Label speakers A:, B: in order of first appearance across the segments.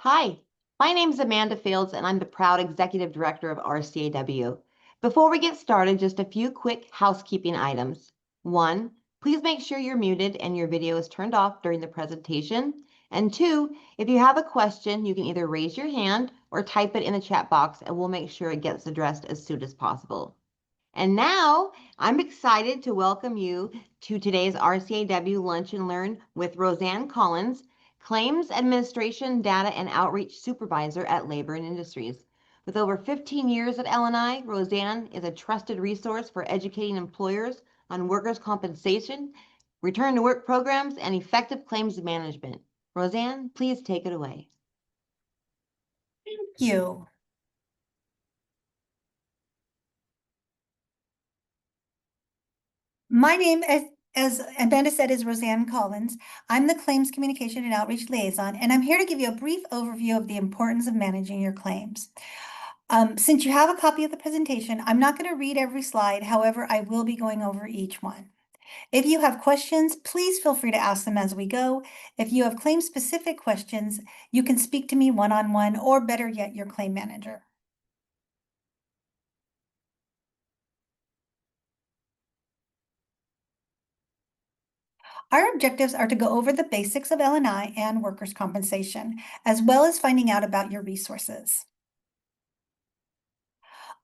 A: Hi, my name is Amanda Fields, and I'm the proud Executive Director of RCAW. Before we get started, just a few quick housekeeping items. One, please make sure you're muted and your video is turned off during the presentation. And two, if you have a question, you can either raise your hand or type it in the chat box, and we'll make sure it gets addressed as soon as possible. And now I'm excited to welcome you to today's RCAW Lunch and Learn with Roseanne Collins, Claims Administration Data and Outreach Supervisor at Labor and Industries. With over 15 years at L&I, Roseanne is a trusted resource for educating employers on workers' compensation, return to work programs, and effective claims management. Roseanne, please take it away.
B: Thank you. My name, as Amanda said, is Roseanne Collins. I'm the Claims Communication and Outreach Liaison, and I'm here to give you a brief overview of the importance of managing your claims. Since you have a copy of the presentation, I'm not going to read every slide. However, I will be going over each one. If you have questions, please feel free to ask them as we go. If you have claim-specific questions, you can speak to me one-on-one, or better yet, your claim manager. Our objectives are to go over the basics of L&I and workers' compensation, as well as finding out about your resources.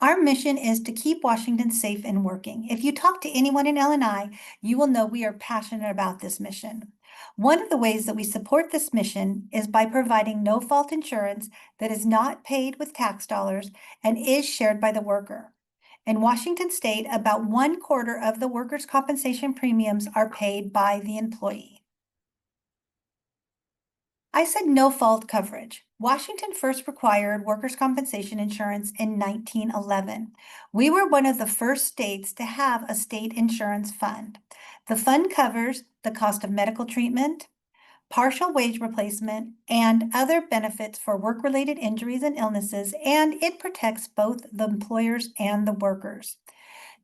B: Our mission is to keep Washington safe and working. If you talk to anyone in L&I, you will know we are passionate about this mission. One of the ways that we support this mission is by providing no-fault insurance that is not paid with tax dollars and is shared by the worker. In Washington State, about 1/4 of the workers' compensation premiums are paid by the employee. I said no fault coverage. Washington first required workers' compensation insurance in 1911. We were one of the first states to have a state insurance fund. The fund covers the cost of medical treatment, partial wage replacement, and other benefits for work-related injuries and illnesses, and it protects both the employers and the workers.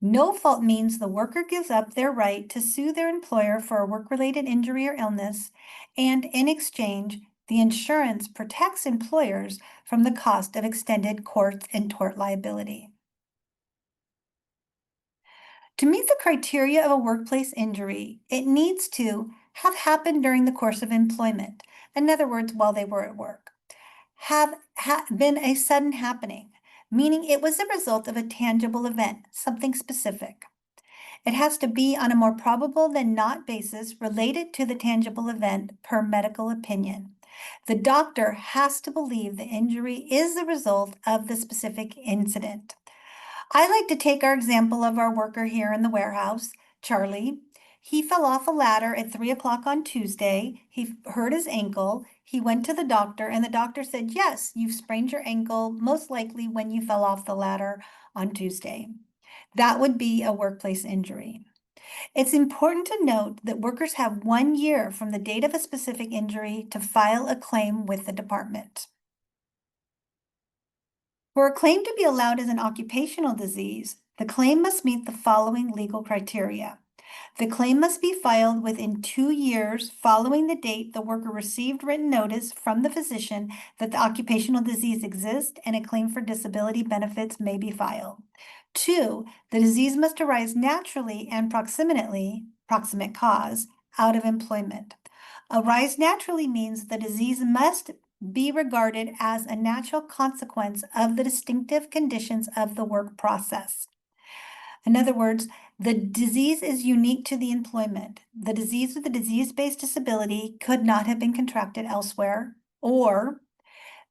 B: No fault means the worker gives up their right to sue their employer for a work-related injury or illness, and in exchange, the insurance protects employers from the cost of extended court and tort liability. To meet the criteria of a workplace injury, it needs to have happened during the course of employment. In other words, while they were at work. Have been a sudden happening, meaning it was a result of a tangible event, something specific. It has to be on a more probable than not basis related to the tangible event per medical opinion. The doctor has to believe the injury is the result of the specific incident. I like to take our example of our worker here in the warehouse, Charlie. He fell off a ladder at 3 o'clock on Tuesday. He hurt his ankle. He went to the doctor, and the doctor said, yes, you've sprained your ankle, most likely when you fell off the ladder on Tuesday. That would be a workplace injury. It's important to note that workers have 1 year from the date of a specific injury to file a claim with the department. For a claim to be allowed as an occupational disease, the claim must meet the following legal criteria. The claim must be filed within 2 years following the date the worker received written notice from the physician that the occupational disease exists and a claim for disability benefits may be filed. 2, the disease must arise naturally and proximate cause, out of employment. Arise naturally means the disease must be regarded as a natural consequence of the distinctive conditions of the work process. In other words, the disease is unique to the employment. The disease with a disease-based disability could not have been contracted elsewhere, or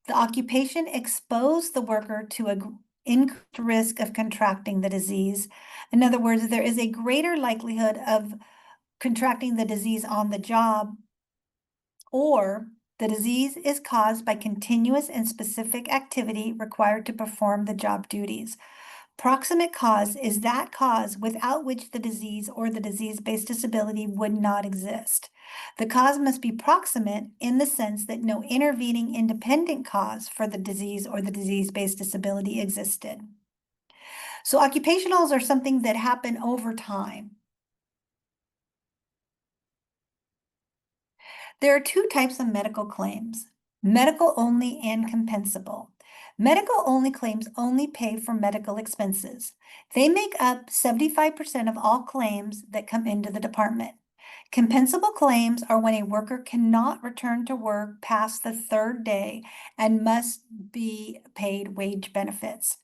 B: the occupation exposed the worker to an increased risk of contracting the disease. In other words, there is a greater likelihood of contracting the disease on the job, or the disease is caused by continuous and specific activity required to perform the job duties. Proximate cause is that cause without which the disease or the disease-based disability would not exist. The cause must be proximate in the sense that no intervening independent cause for the disease or the disease-based disability existed. So occupationals are something that happen over time. There are 2 types of medical claims. medical only and compensable. Medical only claims only pay for medical expenses. They make up 75% of all claims that come into the department. Compensable claims are when a worker cannot return to work past the third day and must be paid wage benefits.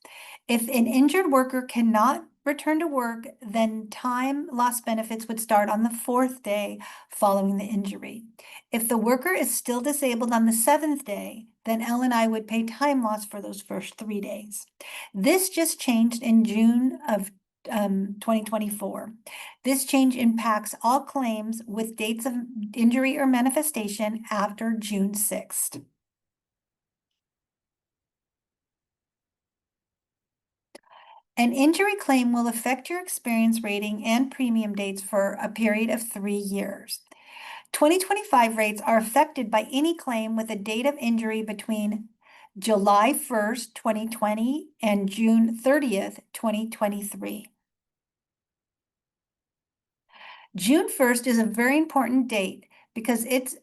B: If an injured worker cannot return to work, then time loss benefits would start on the fourth day following the injury. If the worker is still disabled on the seventh day, then L&I would pay time loss for those first 3 days. This just changed in June of 2024. This change impacts all claims with dates of injury or manifestation after June 6th. An injury claim will affect your experience rating and premium dates for a period of 3 years. 2025 rates are affected by any claim with a date of injury between July 1st, 2020 and June 30th, 2023. June 1st is a very important date because it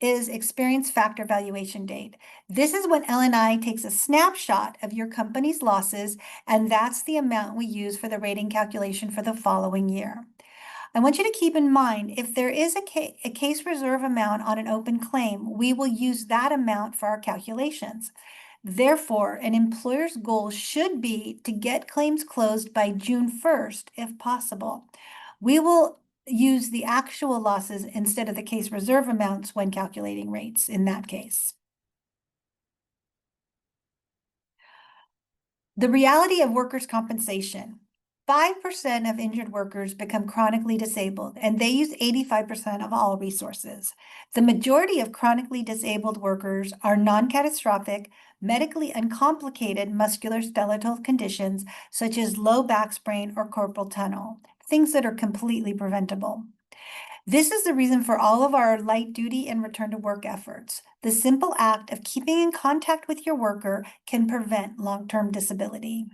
B: is experience factor valuation date. This is when L&I takes a snapshot of your company's losses, and that's the amount we use for the rating calculation for the following year. I want you to keep in mind, if there is a case reserve amount on an open claim, we will use that amount for our calculations. Therefore, an employer's goal should be to get claims closed by June 1st, if possible. We will use the actual losses instead of the case reserve amounts when calculating rates in that case. The reality of workers' compensation. 5% of injured workers become chronically disabled, and they use 85% of all resources. The majority of chronically disabled workers are non-catastrophic, medically uncomplicated musculoskeletal conditions such as low back sprain or carpal tunnel, things that are completely preventable. This is the reason for all of our light duty and return to work efforts. The simple act of keeping in contact with your worker can prevent long-term disability.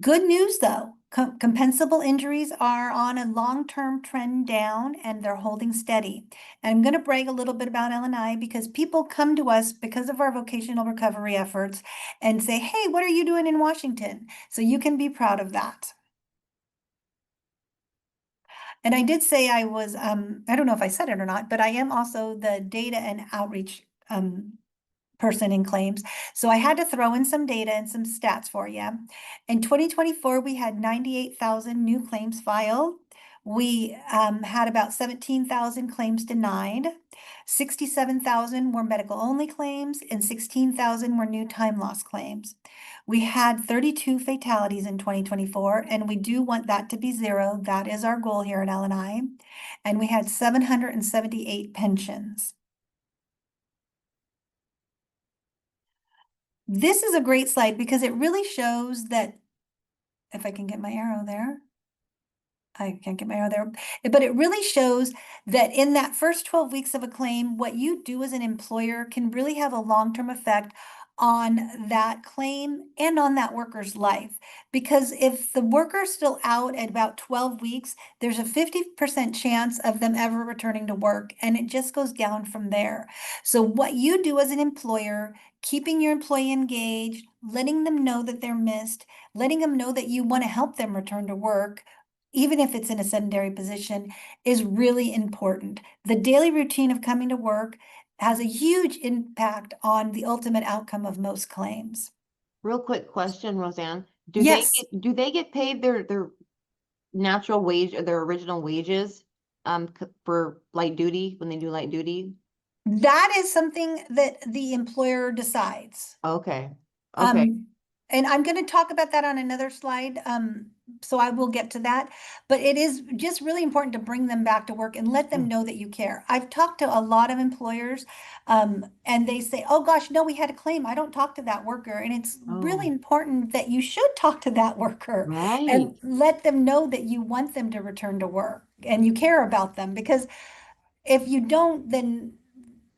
B: Good news though, compensable injuries are on a long-term trend down and they're holding steady. And I'm going to brag a little bit about L&I because people come to us because of our vocational recovery efforts and say, hey, what are you doing in Washington? So you can be proud of that. And I did say I was, I don't know if I said it or not, but I am also the data and outreach person in claims. So I had to throw in some data and some stats for you. In 2024, we had 98,000 new claims filed. We had about 17,000 claims denied. 67,000 were medical only claims and 16,000 were new time loss claims. We had 32 fatalities in 2024, and we do want that to be 0. That is our goal here at L&I. And we had 778 pensions. This is a great slide because it really shows that, if I can get my arrow there, I can't get my arrow there, but it really shows that in that first 12 weeks of a claim, what you do as an employer can really have a long-term effect on that claim and on that worker's life. Because if the worker's still out at about 12 weeks, there's a 50% chance of them ever returning to work, and it just goes down from there. So what you do as an employer, keeping your employee engaged, letting them know that they're missed, letting them know that you want to help them return to work, even if it's in a sedentary position, is really important. The daily routine of coming to work has a huge impact on the ultimate outcome of most claims.
A: Real quick question, Roseanne.
B: Yes.
A: Do they get paid their natural wage or their original wages for light duty when they do light duty?
B: That is something that the employer decides.
A: Okay. Okay.
B: And I'm going to talk about that on another slide. So I will get to that, but it is just really important to bring them back to work and let them know that you care. I've talked to a lot of employers, and they say, oh gosh, no, we had a claim. I don't talk to that worker. And it's really important that you should talk to that worker and let them know that you want them to return to work and you care about them, because if you don't, then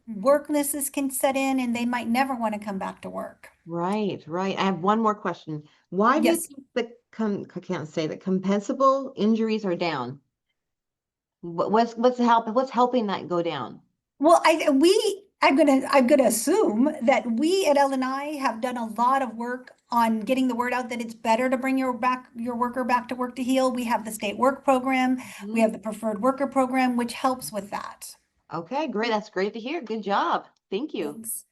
B: worklessness can set in and they might never want to come back to work.
A: Right, right. I have one more question. Why do you
B: Yes.
A: think I can't say that compensable injuries are down? What's helping that go down?
B: Well, I'm gonna assume that we at LNI have done a lot of work on getting the word out that it's better to bring your worker back to Work to Heal. We have the state work program, we
A: Mhm.
B: have the preferred worker program, which helps with that.
A: Okay, great. That's great to hear. Good job. Thank you.
B: Thanks.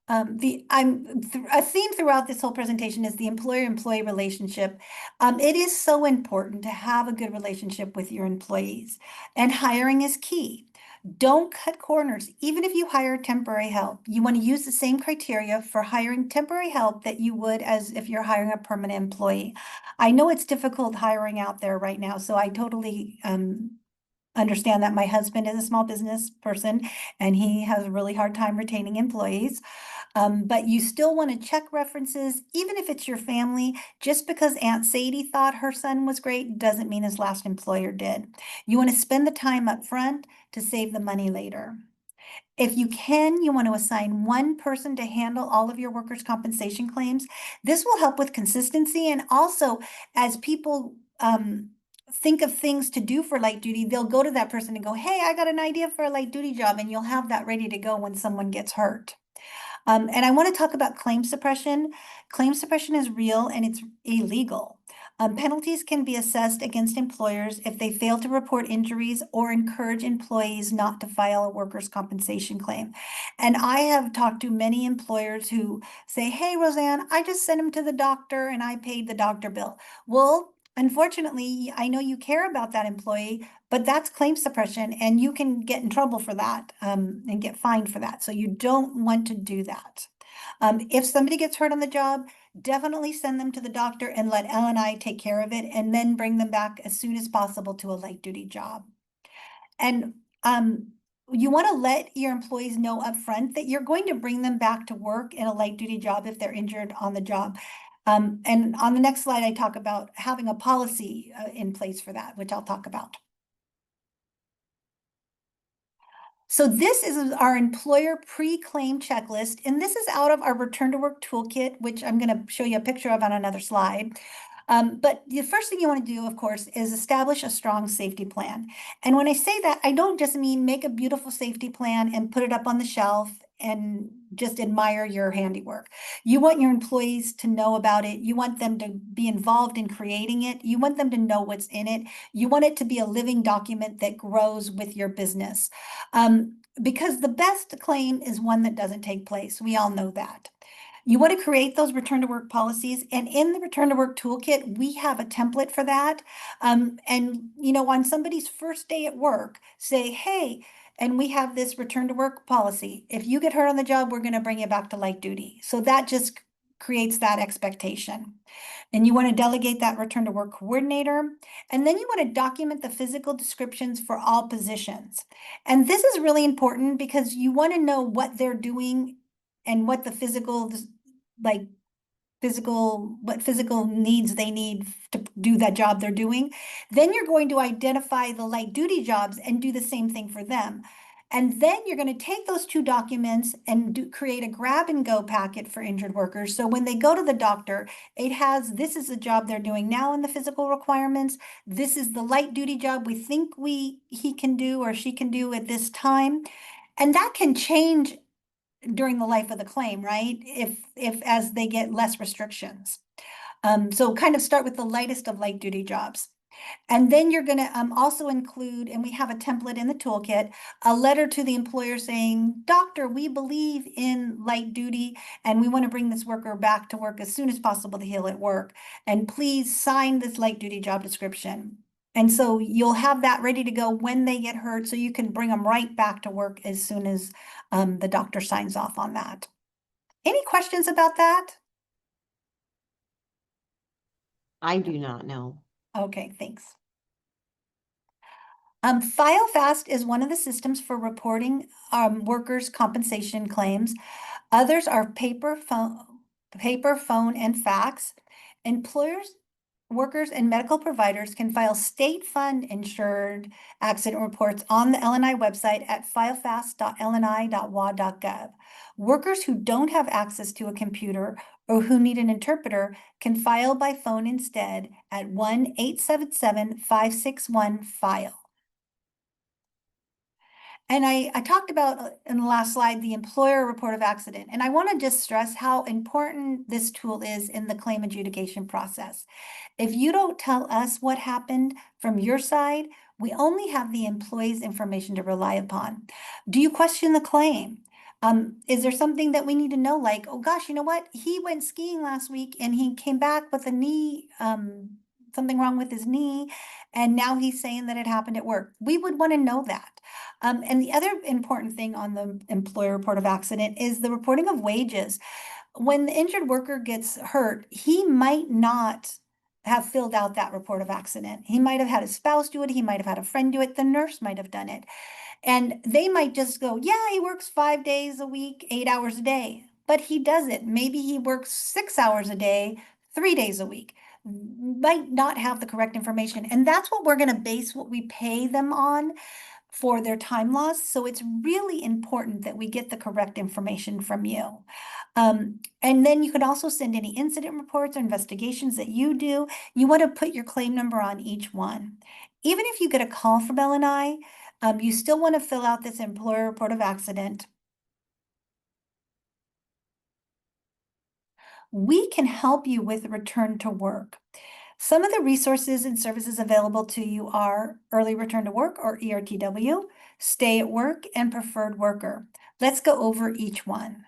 B: A theme throughout this whole presentation is the employer-employee relationship. It is so important to have a good relationship with your employees, and hiring is key. Don't cut corners. Even if you hire temporary help, you want to use the same criteria for hiring temporary help that you would as if you're hiring a permanent employee. I know it's difficult hiring out there right now, so I totally understand that. My husband is a small business person and he has a really hard time retaining employees. But you still want to check references, even if it's your family. Just because Aunt Sadie thought her son was great doesn't mean his last employer did. You want to spend the time up front to save the money later. If you can, you want to assign one person to handle all of your workers' compensation claims. This will help with consistency, and also as people think of things to do for light duty, they'll go to that person and go, "Hey, I got an idea for a light duty job," and you'll have that ready to go when someone gets hurt. And I want to talk about claim suppression. Claim suppression is real and it's illegal. Penalties can be assessed against employers if they fail to report injuries or encourage employees not to file a workers' compensation claim. And I have talked to many employers who say, "Hey, Roseanne, I just sent him to the doctor and I paid the doctor bill." Well, unfortunately, I know you care about that employee, but that's claim suppression and you can get in trouble for that and get fined for that. So you don't want to do that. If somebody gets hurt on the job, definitely send them to the doctor and let LNI take care of it, and then bring them back as soon as possible to a light duty job. And you want to let your employees know upfront that you're going to bring them back to work in a light duty job if they're injured on the job. And on the next slide, I talk about having a policy in place for that, which I'll talk about. So this is our employer pre-claim checklist, and this is out of our return to work toolkit, which I'm going to show you a picture of on another slide. But the first thing you want to do, of course, is establish a strong safety plan. And when I say that, I don't just mean make a beautiful safety plan and put it up on the shelf and just admire your handiwork. You want your employees to know about it. You want them to be involved in creating it. You want them to know what's in it. You want it to be a living document that grows with your business. Because the best claim is one that doesn't take place. We all know that. You want to create those return to work policies, and in the return to work toolkit, we have a template for that. And on somebody's first day at work, say, "Hey," and we have this return to work policy. If you get hurt on the job, we're going to bring you back to light duty. So that just creates that expectation. And you want to delegate that return to work coordinator. And then you want to document the physical descriptions for all positions. And this is really important because you want to know what they're doing and what the like what physical needs they need to do that job they're doing. Then you're going to identify the light duty jobs and do the same thing for them. And then you're going to take those two documents and create a grab and go packet for injured workers. So when they go to the doctor, it has, this is the job they're doing now in the physical requirements. This is the light duty job we think he can do or she can do at this time. And that can change during the life of the claim, right? If as they get less restrictions. So kind of start with the lightest of light duty jobs. And then you're going to also include, and we have a template in the toolkit, a letter to the employer saying, "Doctor, we believe in light duty and we want to bring this worker back to work as soon as possible to heal at work. And please sign this light duty job description." And so you'll have that ready to go when they get hurt, so you can bring them right back to work as soon as the doctor signs off on that. Any questions about that?
A: I do not know.
B: Okay, thanks. FileFast is one of the systems for reporting workers' compensation claims. Others are paper, phone, and fax. Employers workers and medical providers can file state fund insured accident reports on the LNI website at filefast.lni.wa.gov. Workers who don't have access to a computer or who need an interpreter can file by phone instead at 1-877-561-FILE. And I talked about in the last slide, the employer report of accident. And I want to just stress how important this tool is in the claim adjudication process. If you don't tell us what happened from your side, we only have the employee's information to rely upon. Do you question the claim? Is there something that we need to know? Like, oh gosh, you know what? He went skiing last week and he came back with a knee, something wrong with his knee. And now he's saying that it happened at work. We would want to know that. And the other important thing on the employer report of accident is the reporting of wages. When the injured worker gets hurt, he might not have filled out that report of accident. He might have had a spouse do it. He might have had a friend do it. The nurse might have done it. And they might just go, yeah, he works 5 days a week, 8 hours a day, but he doesn't. Maybe he works 6 hours a day, 3 days a week, might not have the correct information. And that's what we're going to base what we pay them on for their time loss. So it's really important that we get the correct information from you. And then you could also send any incident reports or investigations that you do. You want to put your claim number on each one. Even if you get a call from LNI, you still want to fill out this employer report of accident. We can help you with return to work. Some of the resources and services available to you are early return to work or ERTW, stay at work, and preferred worker. Let's go over each one.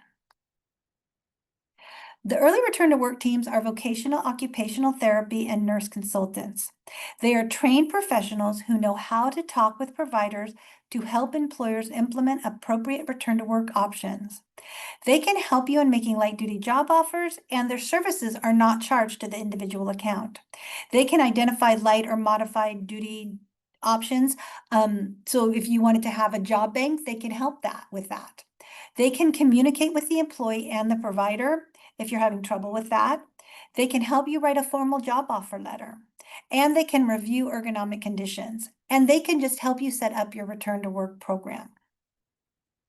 B: The early return to work teams are vocational occupational therapy and nurse consultants. They are trained professionals who know how to talk with providers to help employers implement appropriate return to work options. They can help you in making light duty job offers, and their services are not charged to the individual account. They can identify light or modified duty options. So if you wanted to have a job bank, they can help with that. They can communicate with the employee and the provider if you're having trouble with that. They can help you write a formal job offer letter, and they can review ergonomic conditions, and they can just help you set up your return to work program.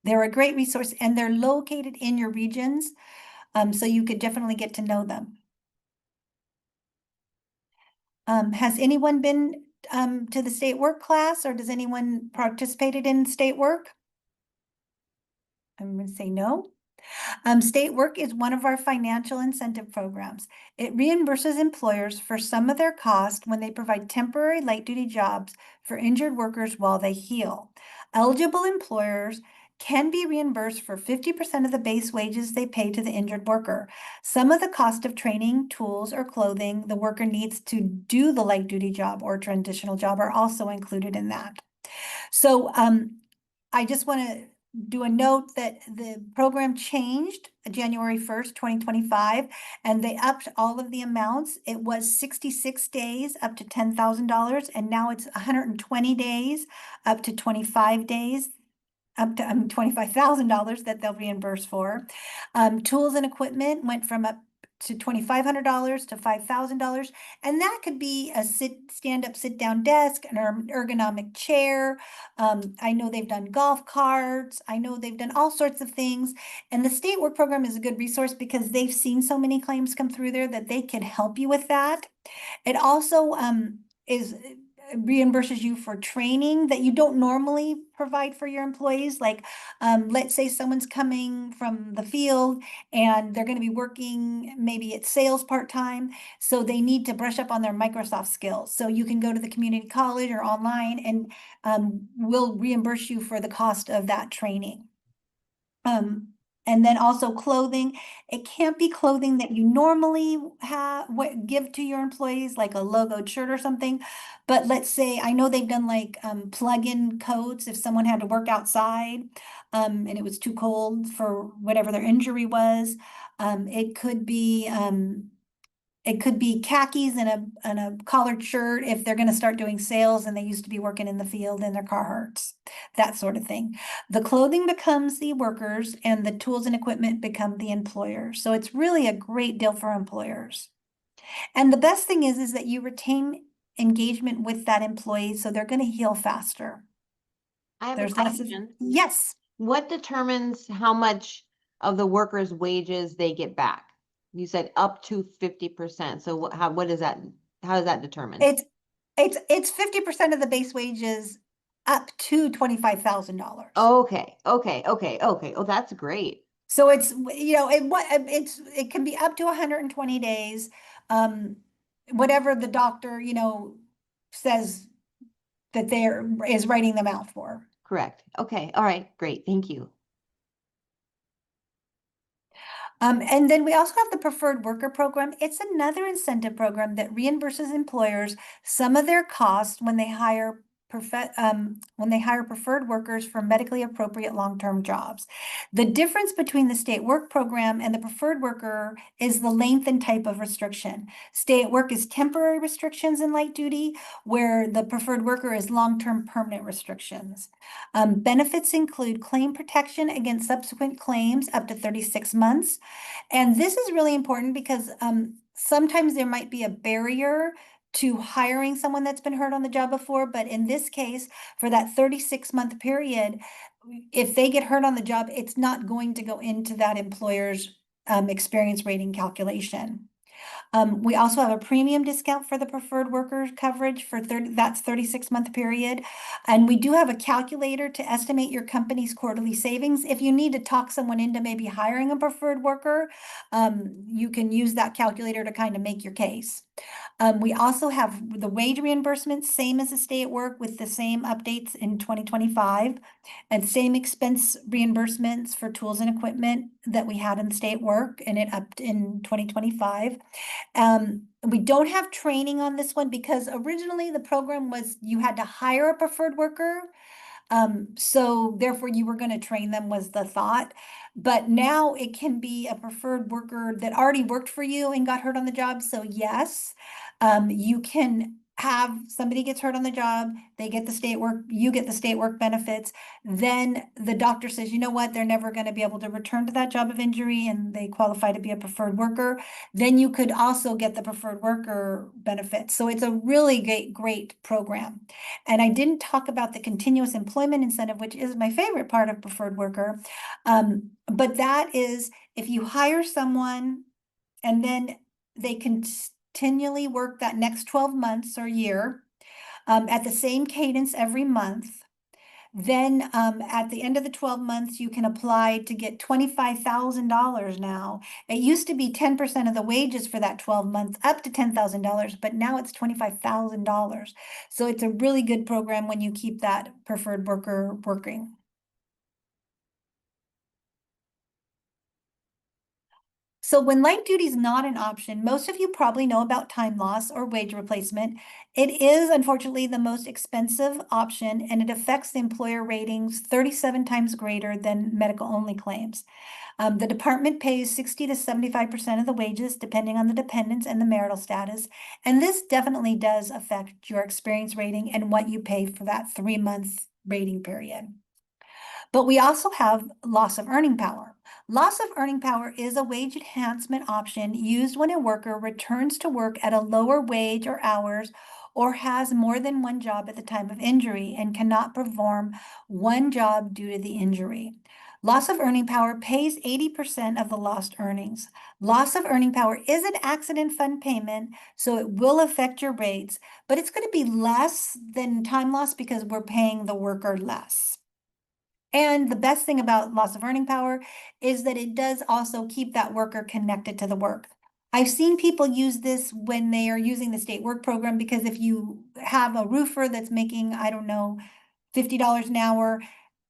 B: They're a great resource, and they're located in your regions, so you could definitely get to know them. Has anyone been to the state work class, or does anyone participated in state work? I'm going to say no. State work is one of our financial incentive programs. It reimburses employers for some of their cost when they provide temporary light duty jobs for injured workers while they heal. Eligible employers can be reimbursed for 50% of the base wages they pay to the injured worker. Some of the cost of training, tools, or clothing the worker needs to do the light duty job or transitional job are also included in that. So I just want to do a note that the program changed January 1st, 2025, and they upped all of the amounts. It was 66 days up to $10,000, and now it's 120 days up to 25 days up to $25,000 that they'll reimburse for. Tools and equipment went from up to $2,500 to $5,000, and that could be a stand-up, sit-down desk, an ergonomic chair. I know they've done golf carts. I know they've done all sorts of things, and the state work program is a good resource because they've seen so many claims come through there that they can help you with that. It also reimburses you for training that you don't normally provide for your employees. Like, let's say someone's coming from the field and they're going to be working maybe at sales part-time, so they need to brush up on their Microsoft skills. So you can go to the community college or online, and we'll reimburse you for the cost of that training. And then also clothing. It can't be clothing that you normally give to your employees, like a logoed shirt or something. But let's say, I know they've done like plug-in coats if someone had to work outside and it was too cold for whatever their injury was. It could be khakis and a collared shirt if they're going to start doing sales and they used to be working in the field and their car hurts, that sort of thing. The clothing becomes the workers and the tools and equipment become the employers. So it's really a great deal for employers. And the best thing is that you retain engagement with that employee, so they're going to heal faster.
A: I have a
B: There's less of,
A: question.
B: yes.
A: What determines how much of the worker's wages they get back? You said up to 50%. So what is that? How is that determined?
B: It's 50% of the base wages up to $25,000.
A: Okay, okay, okay, okay. Oh, that's great.
B: So it's, it can be up to 120 days. Whatever the doctor, says that there is writing them out for.
A: Correct. Okay. All right. Great. Thank you.
B: And then we also have the preferred worker program. It's another incentive program that reimburses employers some of their costs when they hire preferred workers for medically appropriate long-term jobs. The difference between the state work program and the preferred worker is the length and type of restriction. Stay at work is temporary restrictions in light duty, where the preferred worker is long-term permanent restrictions. Benefits include claim protection against subsequent claims up to 36 months. And this is really important because sometimes there might be a barrier to hiring someone that's been hurt on the job before, but in this case, for that 36-month period, if they get hurt on the job, it's not going to go into that employer's experience rating calculation. We also have a premium discount for the preferred worker coverage for that's 36-month period. And we do have a calculator to estimate your company's quarterly savings. If you need to talk someone into maybe hiring a preferred worker, you can use that calculator to kind of make your case. We also have the wage reimbursements, same as the stay at work with the same updates in 2025, and same expense reimbursements for tools and equipment that we had in the stay at work, and it upped in 2025. We don't have training on this one because originally the program was you had to hire a preferred worker. So therefore you were going to train them was the thought. But now it can be a preferred worker that already worked for you and got hurt on the job. So yes, you can have somebody gets hurt on the job, they get the state work, you get the state work benefits. Then the doctor says, you know what, they're never going to be able to return to that job of injury and they qualify to be a preferred worker. Then you could also get the preferred worker benefits. So it's a really great program. And I didn't talk about the continuous employment incentive, which is my favorite part of preferred worker. But that is if you hire someone and then they continually work that next 12 months or year at the same cadence every month, then at the end of the 12 months, you can apply to get $25,000 now. It used to be 10% of the wages for that 12 months, up to $10,000, but now it's $25,000. So it's a really good program when you keep that preferred worker working. So when light duty is not an option, most of you probably know about time loss or wage replacement. It is unfortunately the most expensive option and it affects the employer ratings 37 times greater than medical only claims. The department pays 60 to 75% of the wages depending on the dependents and the marital status. And this definitely does affect your experience rating and what you pay for that 3-month rating period. But we also have loss of earning power. Loss of earning power is a wage enhancement option used when a worker returns to work at a lower wage or hours or has more than one job at the time of injury and cannot perform one job due to the injury. Loss of earning power pays 80% of the lost earnings. Loss of earning power is an accident fund payment, so it will affect your rates, but it's going to be less than time loss because we're paying the worker less. And the best thing about loss of earning power is that it does also keep that worker connected to the work. I've seen people use this when they are using the state work program because if you have a roofer that's making, I don't know, $50 an hour,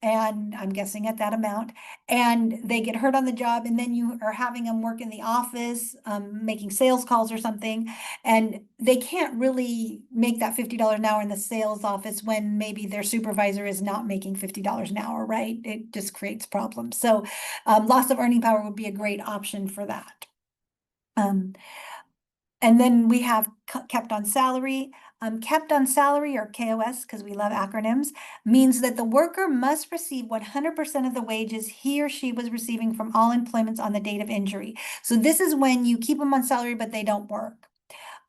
B: and I'm guessing at that amount, and they get hurt on the job, and then you are having them work in the office, making sales calls or something, and they can't really make that $50 an hour in the sales office when maybe their supervisor is not making $50 an hour, right? It just creates problems. So loss of earning power would be a great option for that. And then we have kept on salary. Kept on salary, or KOS, because we love acronyms, means that the worker must receive 100% of the wages he or she was receiving from all employments on the date of injury. So this is when you keep them on salary, but they don't work.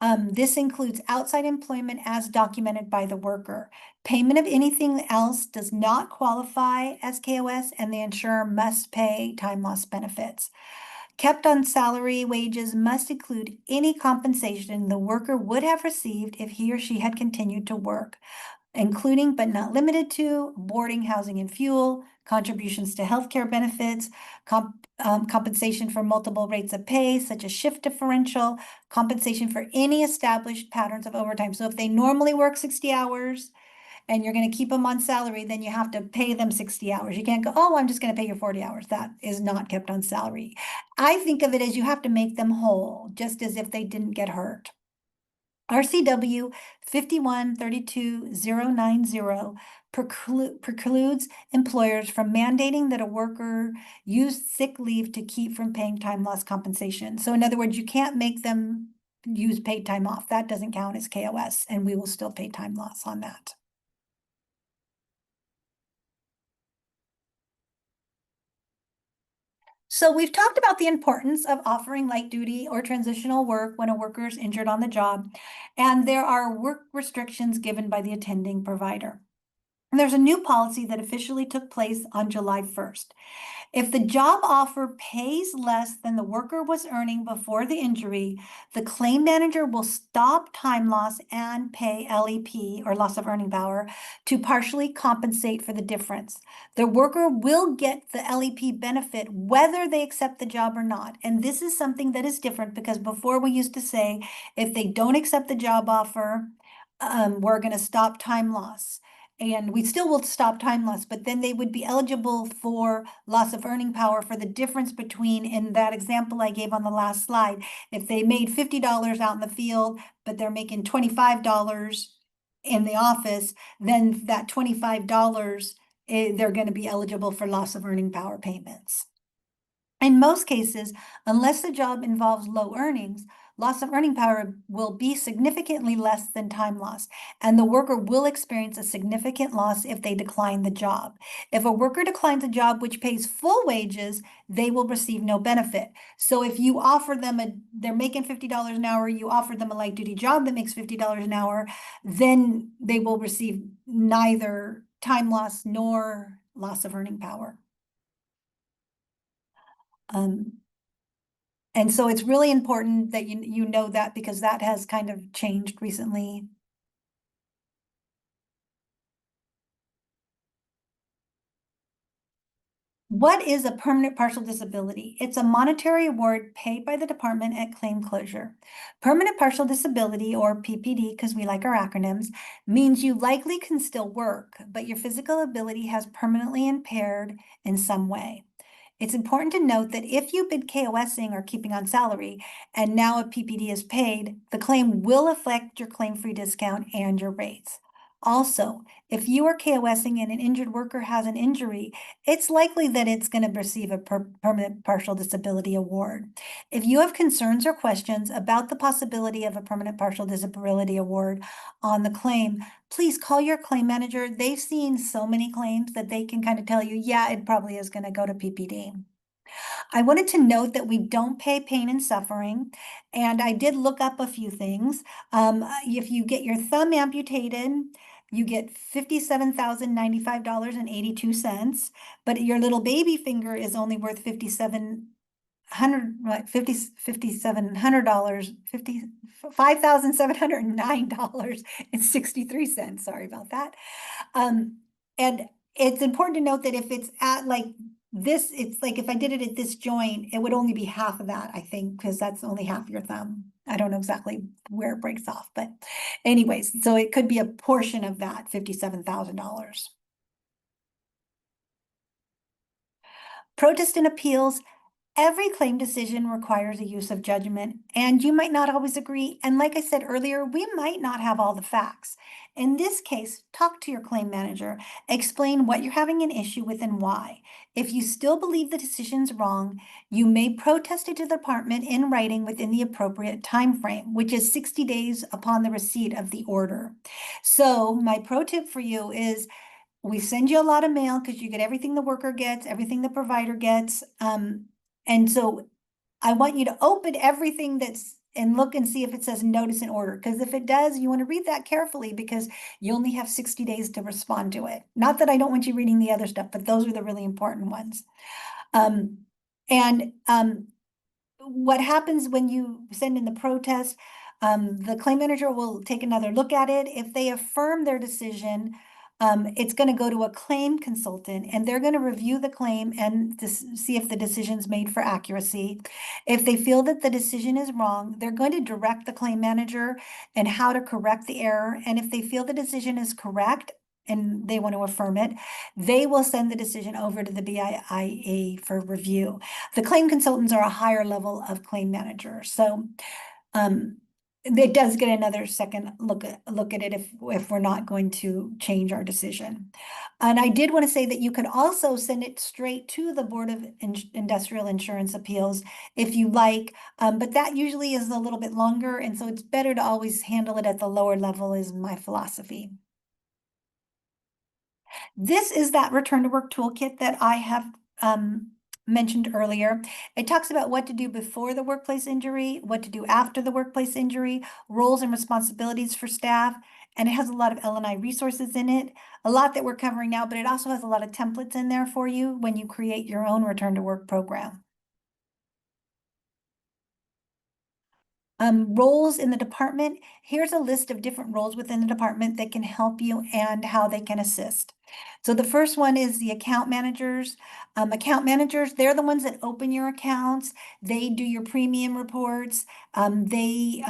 B: This includes outside employment as documented by the worker. Payment of anything else does not qualify as KOS, and the insurer must pay time loss benefits. Kept on salary wages must include any compensation the worker would have received if he or she had continued to work, including but not limited to boarding, housing, and fuel, contributions to healthcare benefits, compensation for multiple rates of pay, such as shift differential, compensation for any established patterns of overtime. So if they normally work 60 hours and you're going to keep them on salary, then you have to pay them 60 hours. You can't go, oh, I'm just going to pay you 40 hours. That is not kept on salary. I think of it as you have to make them whole, just as if they didn't get hurt. RCW 5132090 precludes employers from mandating that a worker use sick leave to keep from paying time loss compensation. So in other words, you can't make them use paid time off. That doesn't count as KOS, and we will still pay time loss on that. So we've talked about the importance of offering light duty or transitional work when a worker is injured on the job, and there are work restrictions given by the attending provider. And there's a new policy that officially took place on July 1st. If the job offer pays less than the worker was earning before the injury, the claim manager will stop time loss and pay LEP, or loss of earning power, to partially compensate for the difference. The worker will get the LEP benefit whether they accept the job or not. And this is something that is different because before we used to say, if they don't accept the job offer, we're going to stop time loss. And we still will stop time loss, but then they would be eligible for loss of earning power for the difference between, in that example I gave on the last slide, if they made $50 out in the field, but they're making $25 in the office, then that $25, they're going to be eligible for loss of earning power payments. In most cases, unless the job involves low earnings, loss of earning power will be significantly less than time loss, and the worker will experience a significant loss if they decline the job. If a worker declines a job which pays full wages, they will receive no benefit. So if you offer them they're making $50 an hour, you offer them a light duty job that makes $50 an hour, then they will receive neither time loss nor loss of earning power. And so it's really important that you know that, because that has kind of changed recently. What is a permanent partial disability? It's a monetary award paid by the department at claim closure. Permanent partial disability, or PPD, because we like our acronyms, means you likely can still work, but your physical ability has permanently impaired in some way. It's important to note that if you've been KOSing or keeping on salary and now a PPD is paid, the claim will affect your claim-free discount and your rates. Also, if you are KOSing and an injured worker has an injury, it's likely that it's going to receive a permanent partial disability award. If you have concerns or questions about the possibility of a permanent partial disability award on the claim, please call your claim manager. They've seen so many claims that they can kind of tell you, yeah, it probably is going to go to PPD. I wanted to note that we don't pay pain and suffering, and I did look up a few things. If you get your thumb amputated, you get $57,095.82, but your little baby finger is only worth $5,709.63. Sorry about that. And it's important to note that if it's at like this, it's like if I did it at this joint, it would only be half of that, I think, because that's only half your thumb. I don't know exactly where it breaks off, but anyways, so it could be a portion of that $57,000. Protest and appeals. Every claim decision requires a use of judgment, and you might not always agree. And like I said earlier, we might not have all the facts. In this case, talk to your claim manager, explain what you're having an issue with and why. If you still believe the decision's wrong, you may protest it to the department in writing within the appropriate time frame, which is 60 days upon the receipt of the order. So my pro tip for you is, we send you a lot of mail because you get everything the worker gets, everything the provider gets. And so I want you to open everything that's and look and see if it says notice and order. Because if it does, you want to read that carefully because you only have 60 days to respond to it. Not that I don't want you reading the other stuff, but those are the really important ones. And what happens when you send in the protest, the claim manager will take another look at it. If they affirm their decision, it's going to go to a claim consultant and they're going to review the claim and to see if the decision's made for accuracy. If they feel that the decision is wrong, they're going to direct the claim manager and how to correct the error. And if they feel the decision is correct and they want to affirm it, they will send the decision over to the BIA for review. The claim consultants are a higher level of claim manager. So it does get another second look at it if we're not going to change our decision. And I did want to say that you could also send it straight to the Board of Industrial Insurance Appeals if you like, but that usually is a little bit longer, and so it's better to always handle it at the lower level is my philosophy. This is that return to work toolkit that I have mentioned earlier. It talks about what to do before the workplace injury, what to do after the workplace injury, roles and responsibilities for staff, and it has a lot of L&I resources in it, a lot that we're covering now, but it also has a lot of templates in there for you when you create your own return to work program. Roles in the department. Here's a list of different roles within the department that can help you and how they can assist. So the first one is the account managers. Account managers, they're the ones that open your accounts. They do your premium reports. They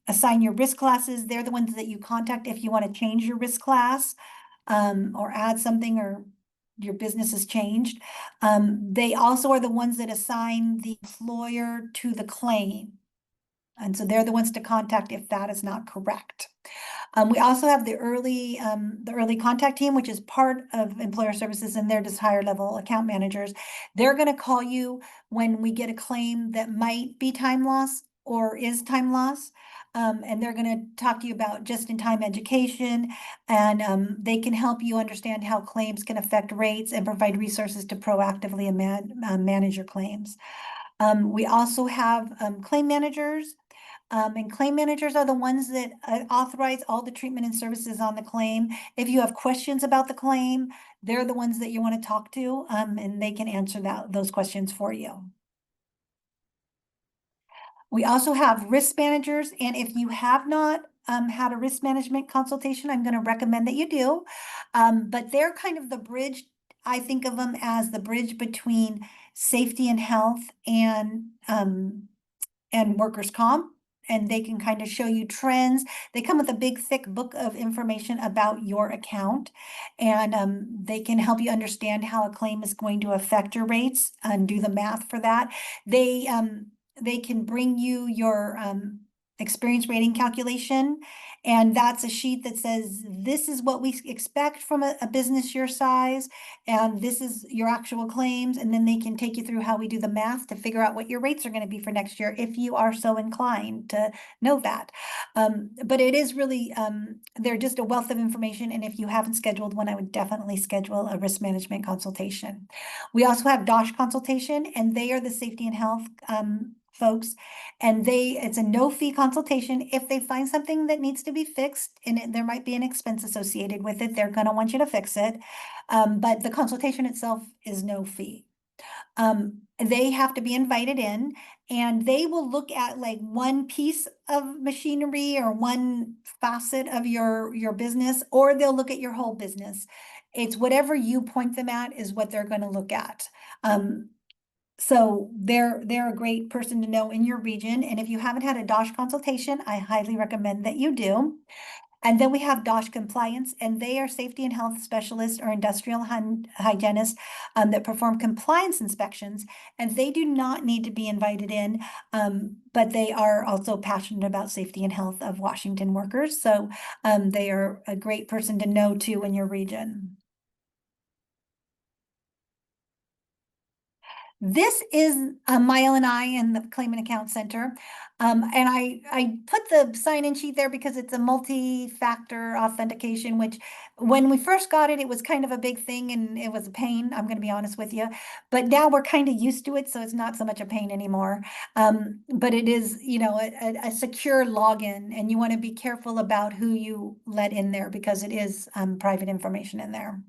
B: assign your risk classes. They're the ones that you contact if you want to change your risk class or add something or your business has changed. They also are the ones that assign the employer to the claim. And so they're the ones to contact if that is not correct. We also have the early contact team, which is part of employer services, and they're just higher level account managers. They're going to call you when we get a claim that might be time loss or is time loss. And they're going to talk to you about just-in-time education, and they can help you understand how claims can affect rates and provide resources to proactively manage your claims. We also have claim managers. And claim managers are the ones that authorize all the treatment and services on the claim. If you have questions about the claim, they're the ones that you want to talk to, and they can answer those questions for you. We also have risk managers, and if you have not had a risk management consultation, I'm going to recommend that you do. But they're kind of the bridge. I think of them as the bridge between safety and health and workers' comp. And they can kind of show you trends. They come with a big, thick book of information about your account. And they can help you understand how a claim is going to affect your rates and do the math for that. They can bring you your experience rating calculation. And that's a sheet that says, this is what we expect from a business your size, and this is your actual claims. And then they can take you through how we do the math to figure out what your rates are going to be for next year, if you are so inclined to know that. But it is really, they're just a wealth of information. And if you haven't scheduled one, I would definitely schedule a risk management consultation. We also have DOSH consultation, and they are the safety and health folks, and it's a no-fee consultation. If they find something that needs to be fixed and there might be an expense associated with it, they're going to want you to fix it. But the consultation itself is no fee. They have to be invited in, and they will look at like one piece of machinery or one facet of your business, or they'll look at your whole business. It's whatever you point them at is what they're going to look at. So they're a great person to know in your region. And if you haven't had a DOSH consultation, I highly recommend that you do. And then we have DOSH compliance, and they are safety and health specialists or industrial hygienists that perform compliance inspections. And they do not need to be invited in, but they are also passionate about safety and health of Washington workers. So they are a great person to know too in your region. This is my L&I and the Claimant Account Center. And I put the sign-in sheet there because it's a multi-factor authentication, which when we first got it, it was kind of a big thing and it was a pain, I'm gonna be honest with you. But now we're kind of used to it, so it's not so much a pain anymore. But it is, you know, a secure login, and you want to be careful about who you let in there because it is private information in there.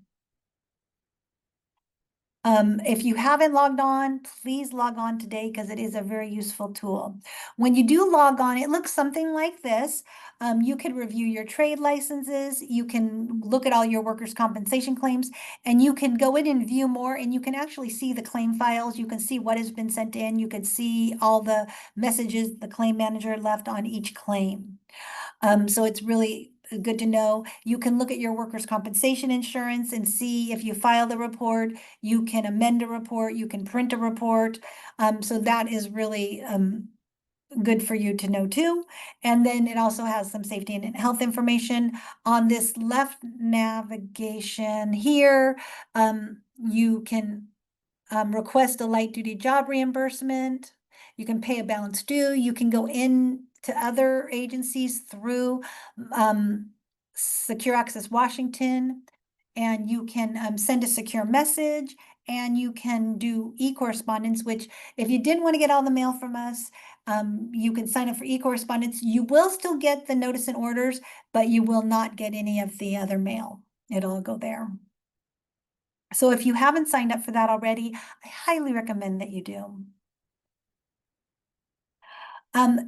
B: If you haven't logged on, please log on today because it is a very useful tool. When you do log on, it looks something like this. You can review your trade licenses, you can look at all your workers' compensation claims, and you can go in and view more, and you can actually see the claim files. You can see what has been sent in. You can see all the messages the claim manager left on each claim. So it's really good to know. You can look at your workers' compensation insurance and see if you filed a report, you can amend a report, you can print a report. So that is really good for you to know too. And then it also has some safety and health information. On this left navigation here, you can request a light duty job reimbursement. You can pay a balance due. You can go in to other agencies through Secure Access Washington, and you can send a secure message, and you can do e-correspondence, which if you didn't want to get all the mail from us, you can sign up for e-correspondence. You will still get the notice and orders, but you will not get any of the other mail. It'll go there. So if you haven't signed up for that already, I highly recommend that you do.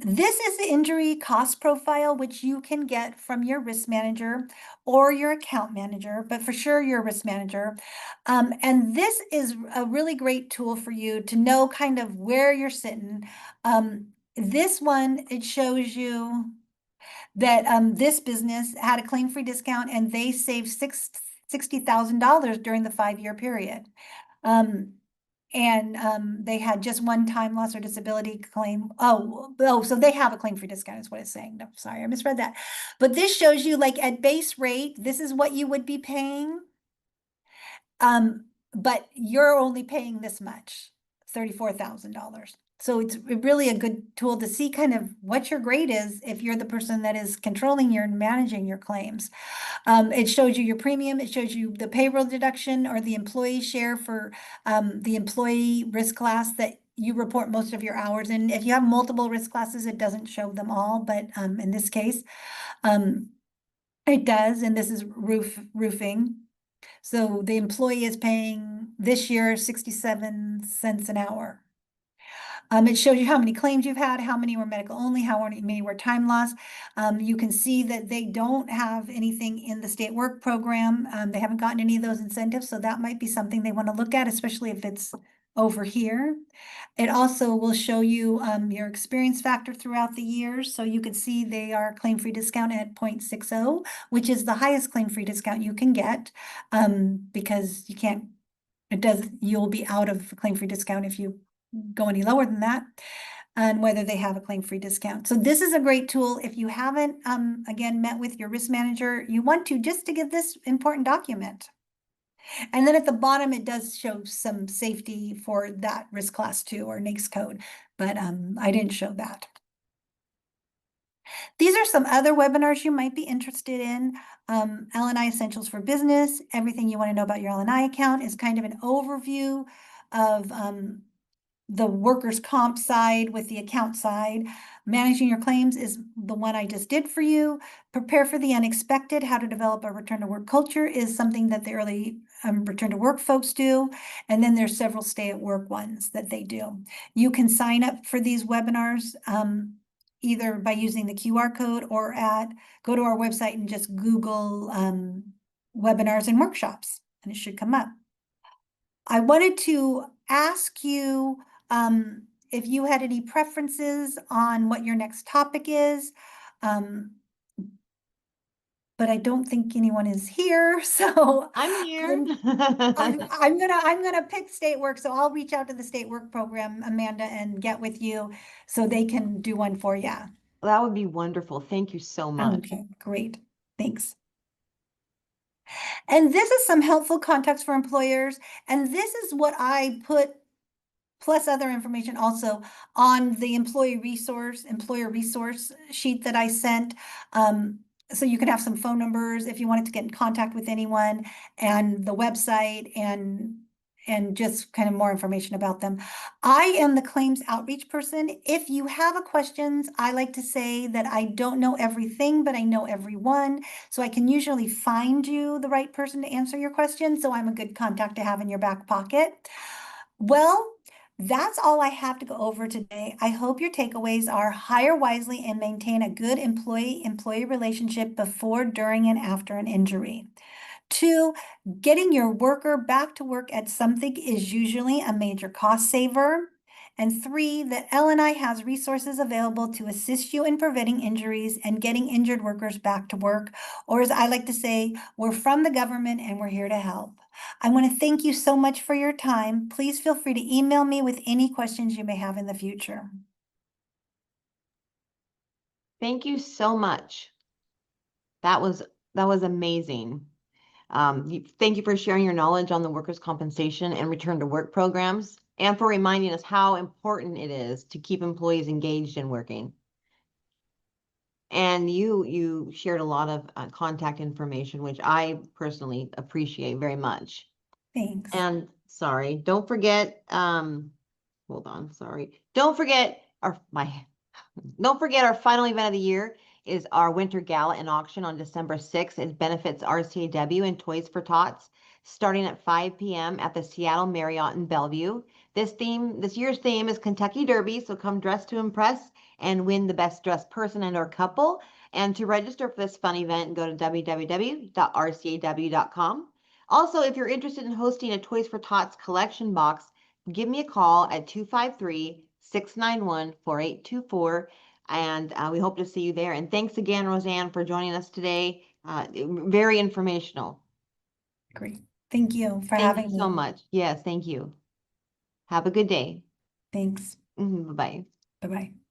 B: This is the injury cost profile, which you can get from your risk manager or your account manager, but for sure your risk manager. And this is a really great tool for you to know kind of where you're sitting. This one, it shows you that this business had a claim-free discount and they saved $60,000 during the 5-year period. And they had just one time loss or disability claim. So they have a claim-free discount is what it's saying. No, sorry, I misread that. But this shows you like at base rate, this is what you would be paying. But you're only paying this much, $34,000. So it's really a good tool to see kind of what your grade is if you're the person that is controlling your and managing your claims. It shows you your premium, it shows you the payroll deduction or the employee share for the employee risk class that you report most of your hours in. If you have multiple risk classes, it doesn't show them all, but in this case, it does, and this is roofing. So the employee is paying this year 67 cents an hour. It shows you how many claims you've had, how many were medical only, how many were time loss. You can see that they don't have anything in the state work program. They haven't gotten any of those incentives, so that might be something they want to look at, especially if it's over here. It also will show you your experience factor throughout the years. So you can see they are claim-free discount at 0.60, which is the highest claim-free discount you can get because you can't, you'll be out of claim-free discount if you go any lower than that, and whether they have a claim-free discount. So this is a great tool. If you haven't, again, met with your risk manager, you want to just to get this important document. And then at the bottom, it does show some safety for that risk class 2 or NAICS code, but I didn't show that. These are some other webinars you might be interested in. L&I Essentials for Business. Everything you want to know about your L&I account is kind of an overview of the workers' comp side with the account side. Managing your claims is the one I just did for you. Prepare for the unexpected, how to develop a return to work culture is something that the early return to work folks do. And then there's several stay at work ones that they do. You can sign up for these webinars either by using the QR code or go to our website and just Google webinars and workshops, and it should come up. I wanted to ask you if you had any preferences on what your next topic is. But I don't think anyone is here, so
A: I'm here.
B: I'm gonna pick state work. So I'll reach out to the state work program, Amanda, and get with you so they can do one for you.
A: That would be wonderful. Thank you so much.
B: Okay, great. Thanks. And this is some helpful context for employers. And this is what I put plus other information also on the employer resource sheet that I sent. So you can have some phone numbers if you wanted to get in contact with anyone, and the website, and just kind of more information about them. I am the claims outreach person. If you have a questions, I like to say that I don't know everything, but I know everyone. So I can usually find you the right person to answer your questions. So I'm a good contact to have in your back pocket. Well, that's all I have to go over today. I hope your takeaways are hire wisely and maintain a good employee relationship before, during, and after an injury. 2, getting your worker back to work at something is usually a major cost saver. And 3, that L&I has resources available to assist you in preventing injuries and getting injured workers back to work. Or as I like to say, we're from the government and we're here to help. I want to thank you so much for your time. Please feel free to email me with any questions you may have in the future.
A: Thank you so much. That was amazing. Thank you for sharing your knowledge on the workers' compensation and return to work programs, and for reminding us how important it is to keep employees engaged in working. And you shared a lot of contact information, which I personally appreciate very much.
B: Thanks.
A: And sorry, don't forget, hold on, sorry. Don't forget our final event of the year is our Winter Gala and Auction on December 6th. It benefits RCAW and Toys for Tots, starting at 5 p.m. at the Seattle Marriott in Bellevue. This year's theme is Kentucky Derby, so come dressed to impress and win the best dressed person and/or couple. And to register for this fun event, go to www.rcaw.com. Also, if you're interested in hosting a Toys for Tots collection box, give me a call at 253-691-4824. And we hope to see you there. And thanks again, Roseanne, for joining us today. Very informational.
B: Great. Thank you for
A: Thank
B: having
A: you so
B: me.
A: much. Yes, thank you. Have a good day.
B: Thanks.
A: Bye-bye.
B: Bye-bye.